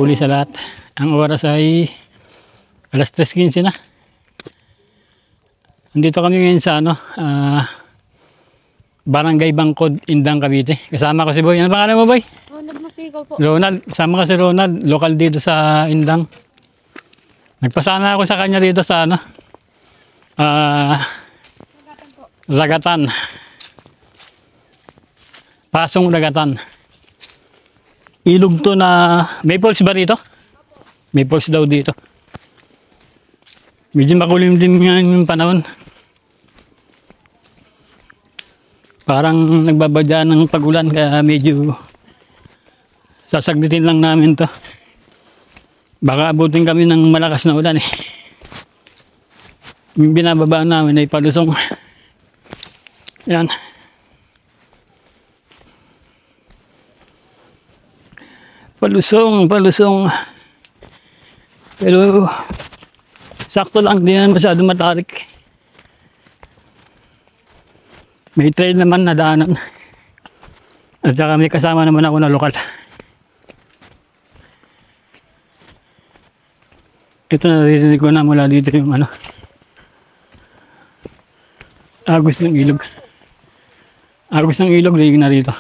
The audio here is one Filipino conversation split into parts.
huli sa lahat. Ang oras ay alas 3:15 na. Andito kami ngayon sa Barangay Bangkod, Indang, Cavite. Kasama ko si Boy. Ano pangalan mo, Boy? Ronald Masigaw po. Ronald. Kasama ka si Ronald. Lokal dito sa Indang. Nagpasana ako sa kanya dito sa Lagatan. Pasong Lagatan. Ilog to na... May falls ba dito? May falls daw dito. Medyo makulimlim nga yung panahon. Parang nagbabadya ng pagulan kaya medyo sasaglitin lang namin to. Baka abutin kami ng malakas na ulan eh. Yung binababa namin ay palusong. Yan. Palusong. Pero sakto lang, di na masyado matarik. May trail naman na daanan. At saka may kasama naman ako na lokal. Ito naririnig ko na mula dito yung agos ng ilog. Agos ng ilog, ligin na rito.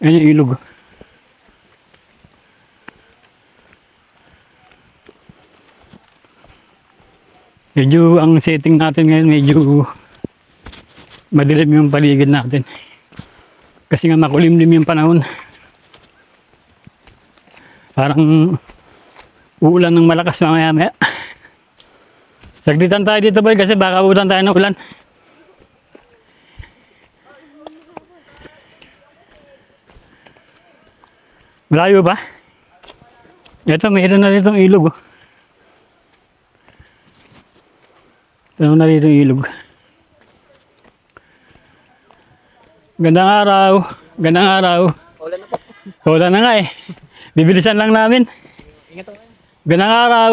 Ayan yung ilog. Medyo ang setting natin ngayon medyo madilim yung paligid natin. Kasi nga makulimlim yung panahon. Parang uulan ng malakas mamaya-maya. Saglitan tayo dito, Boy, kasi baka abutan tayo ng ulan. Malayo ba? Ito, mayroon na dito ilog. Ito na dito ilog. Gandang araw. Gandang araw. Ulan na po. Ulan na nga eh. Bibilisan lang namin. Ingat ako. Gandang araw.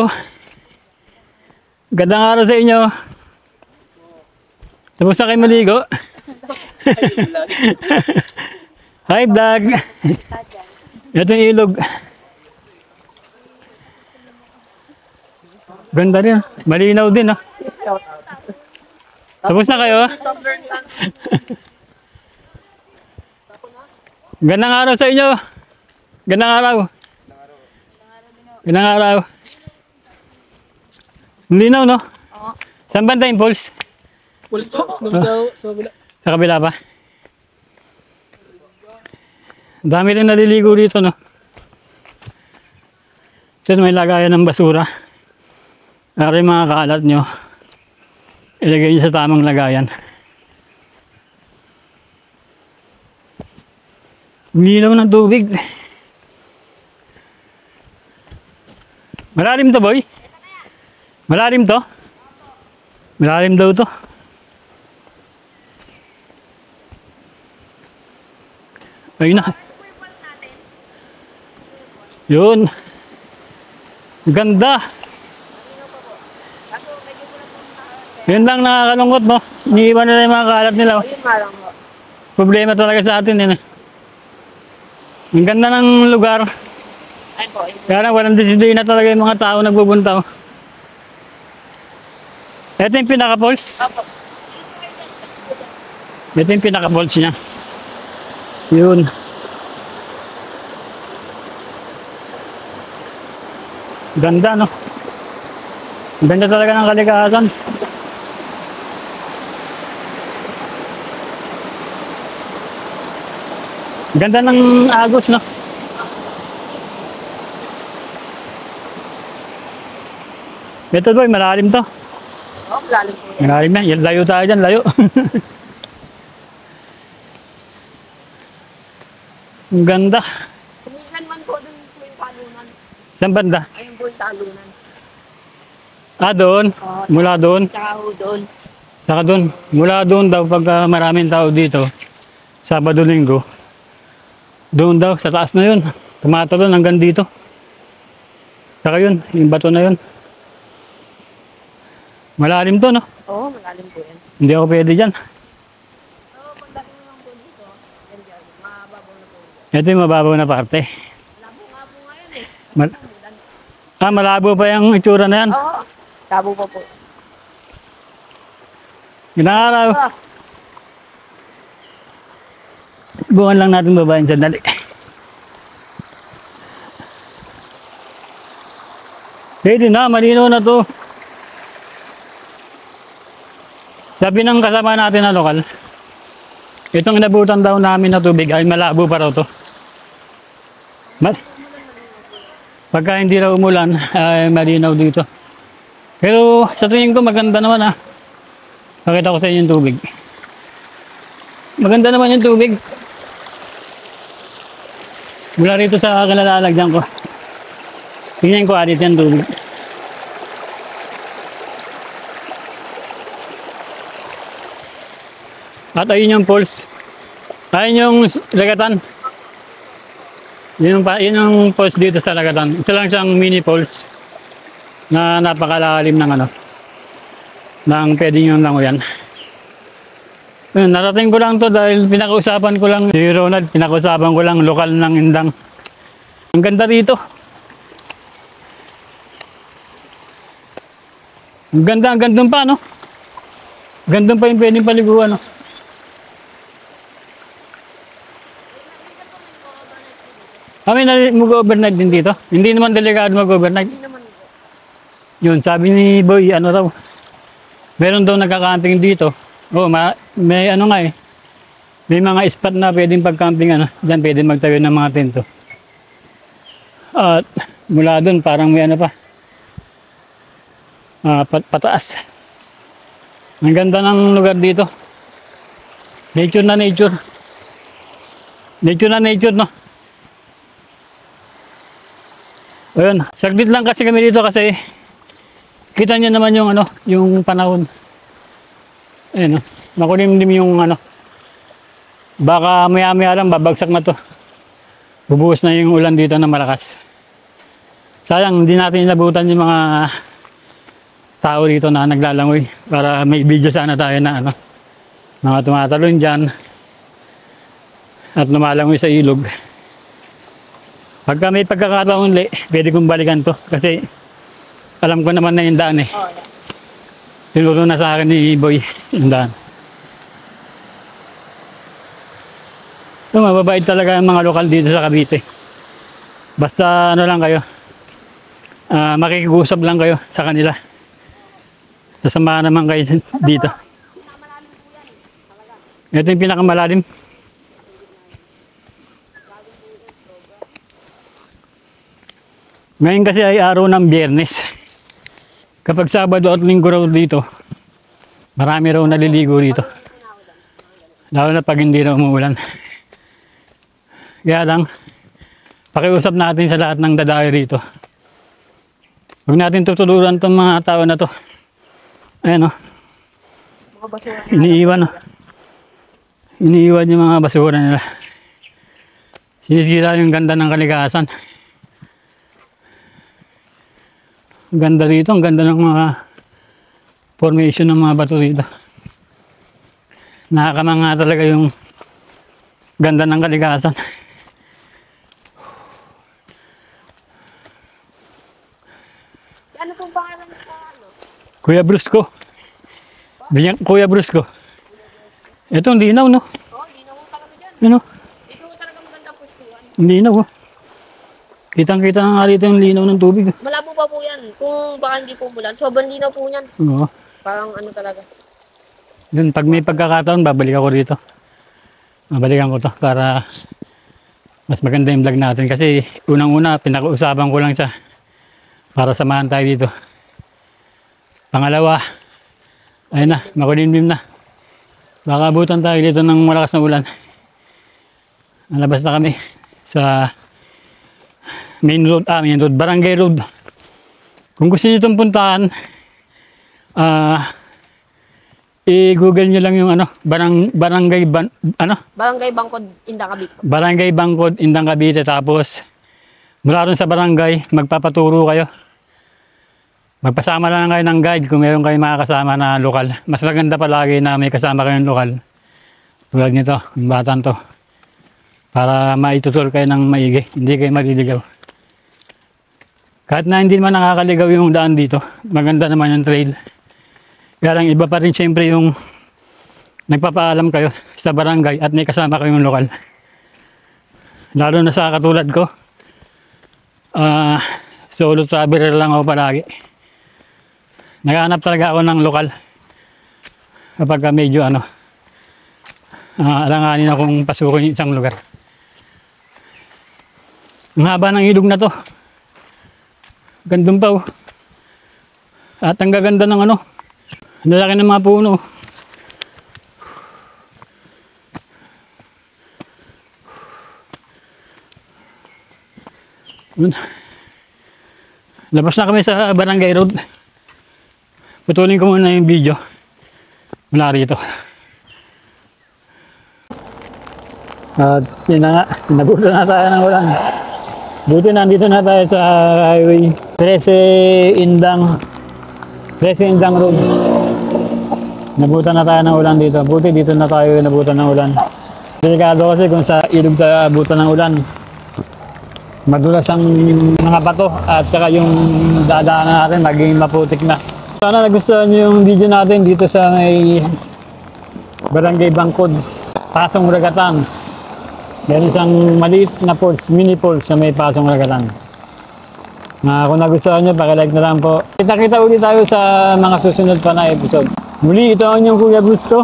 Gandang araw sa inyo. Tapos na kayo maligo. Hi vlog. Ito yung ilog. Ganda rin. Malinaw din ah. Tapos na kayo? Gandang araw sa inyo. Gandang araw. Gandang araw. Linaw, no? Oo. Saan banda yung falls? Pulis po. Sa kabila. Sa kabila pa? Dami rin naliligo dito, no? Diyan may lagayan ng basura. Para yung mga kalat nyo, ilagay nyo sa tamang lagayan. Linaw ng tubig. Malalim to, Boy? Malalim to? Malalim daw to. Ayun na. Yun. Ganda. Yun lang nakakalungkot, no? Iniiwan nila yung mga kalat nila. Ayun nga lang po. Problema talaga sa atin yun eh. Ang ganda ng lugar. Ay po. Kaya lang walang disiplina talaga yung mga tao nagbubuntaw. Ito yung pinaka-falls. Opo. Ito yung pinaka-falls niya. Yun. Ganda, no? Ganda talaga ng kalikasan. Ganda ng agos, no? Ito, Boy, malalim to. Oh, lalim po yan. Malalim yan. Layo tayo dyan, layo. Ang ganda. Minsan man po dun po yung talunan. Saan banda? Ayun po yung talunan. Ah, doon. Oo. Mula doon. Tsaka ho doon. Saka doon. Mula doon daw pag maraming tao dito. Sabado, Linggo. Doon daw, sa taas na yun. Tumatalon hanggang dito. Saka yun, yung bato na yun. Malalim to, no? Oo, malalim po yan. Hindi ako pwede dyan. Oo, pagdating ng Ito yung mababaw na parte. Labo nga po ngayon eh. Mal- Umulan. malabo pa yung itsura na yan. Oo. Labo pa po. Ilang araw. Ah, Subukan lang natin babayin sandali. Pwede na, malinaw na to. Sabi ng kasama natin na lokal, itong inabutan daw namin na tubig ay malabo pa raw to. Pagka hindi raw umulan, ay malinaw dito. Pero sa tingin ko maganda naman ah. Pakita ko sa inyo yung tubig. Maganda naman yung tubig. Mula rito sa kalalalagyan ko. Tingnan ko alit yung tubig. At ayun yung falls. Ayun yung lagatan. Yun yung falls dito sa lagatan. Ito lang siyang mini falls na napakalalim ng ano. Nang pwede nyo langoyan. Ayun, narating ko lang to dahil pinakausapan ko lang si Ronald. Pinakausapan ko lang lokal ng Indang. Ang ganda dito. Ang ganda pa, no? Gandun pa yung pwedeng paliguan, no? Kami na mag-overnight din dito. Hindi naman delikado mag-overnight. hindi naman po. Yun, sabi ni Boy, ano raw. Meron daw nagka-camping dito. Oh, may ano nga eh. May mga spot na pwedeng pag-camping, ano. Diyan pwedeng magtayo ng mga tento. At mula doon, parang may ano pa. Pataas. Ang ganda ng lugar dito. Nature na nature. Nature na nature, no? Ayun, saglit lang kasi kami dito kasi kita niyo naman yung ano, yung panahon. Ayun, makulimlim yung ano. Baka maya-maya lang babagsak na to. Bubuhos na yung ulan dito na malakas. Sayang, hindi natin inabutan yung mga tao dito na naglalangoy para may video sana tayo na ano, mga tumatalon dyan at lumalangoy sa ilog. Pagka may pagkakataon ulit, pwede kong balikan to kasi alam ko naman na yung daan eh. Oh, yeah. Tinuro na sa akin ni Boy yung daan. So, mababait talaga yung mga lokal dito sa Cavite. Basta ano lang kayo, makikigusap lang kayo sa kanila. Sasamahan naman kayo dito. Ito yung pinakamalalim. Ngayon kasi ay araw ng Biyernes. Kapag Sabado at Linggo raw dito, marami raw naliligo dito. Lalo na pag hindi raw umuulan. Kaya lang, pakiusap natin sa lahat ng dadayo rito. Huwag natin tutuluran itong mga tao na to. Ayan o, Mga basura na. iniiwan o. Iniiwan yung mga basura nila. Sinisira yung ganda ng kalikasan. Ang ganda dito, ang ganda ng mga formation ng mga bato dito. Nakakamanga talaga yung ganda ng kalikasan. Ano pong pangalan mo po? Ano? Kuya Brusco. Kuya Brusco. Ito, ang linaw, no? Oh, hindi na po talaga dyan. Ano? Dito po talaga maganda pustuhan. Ang linaw, oh. Kitang-kita na nga rito yung linaw ng tubig. Malabo pa po yan. Kung baka hindi po umulan, sobrang linaw po yan. Oo. Parang ano talaga. Yun, pag may pagkakataon, babalik ako rito. Babalikan ko to para mas maganda yung vlog natin. Kasi unang-una, pinakausapan ko lang siya para samahan tayo dito. Pangalawa, ayun na, makulimlim na. Baka abutan tayo dito ng malakas na ulan. Nalabas na kami sa main road, barangay road. Kung gusto niyo itong puntahan, i-google nyo lang yung ano, barangay Bangkod, Indang Cavite. Barangay Bangkod, Indang Cavite. Tapos mula ron sa barangay, magpapaturo kayo. Magpasama lang kayo ng guide kung meron kayong mga kasama na lokal. Mas maganda palagi na may kasama kayong lokal. Tulad nito, yung batang to. para maitutur kayo ng maigi, hindi kayo maliligaw. Kahit na hindi naman nakakaligaw yung daan dito, maganda naman yung trail. Kaya lang iba pa rin siyempre yung nagpapaalam kayo sa barangay at may kasama kayong lokal. Lalo na sa katulad ko, solo traveler lang ako palagi. Naghahanap talaga ako ng lokal kapag medyo alanganin akong pasukin yung isang lugar. Ang haba ng ilog na to. Gandun pa oh. At ang gaganda ng ang lalaki ng mga puno. Labas na kami sa Barangay Road. Putulin ko muna yung video mula rito. At yun na nga, nabuto na tayo ng ulan. Buti nandito na tayo sa highway 13 Indang Road. Nabutan na tayo ng ulan dito. Buti dito na tayo nabutan ng ulan. Delikado kasi kung sa ilog sa butan ng ulan, madulas ang mga bato at saka yung dadaanan natin maging maputik na. Sana nagustuhan nyo yung video natin dito sa may Barangay Bangkod, Pasong Ragatan. Meron isang maliit na falls, mini falls na may Pasong Ragatan. Kung nagustuhan nyo, pakilike na lang po. Kita-kita ulit tayo sa mga susunod pa na episode. Muli, ito ang inyong Kuya Gusto.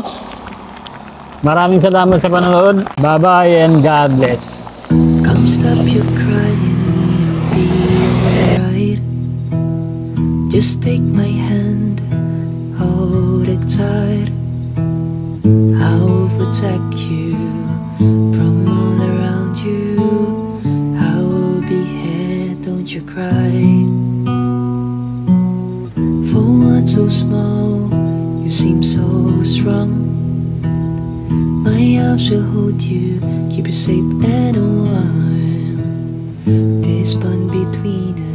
Maraming salamat sa panonood. Bye-bye and God bless. Come stop your crying, you'll be alright. Just take my hand, hold it tight. I'll protect you from all around you. I will be here, don't you cry. For one so small, you seem so strong. My arms will hold you, keep you safe and warm. This bond between us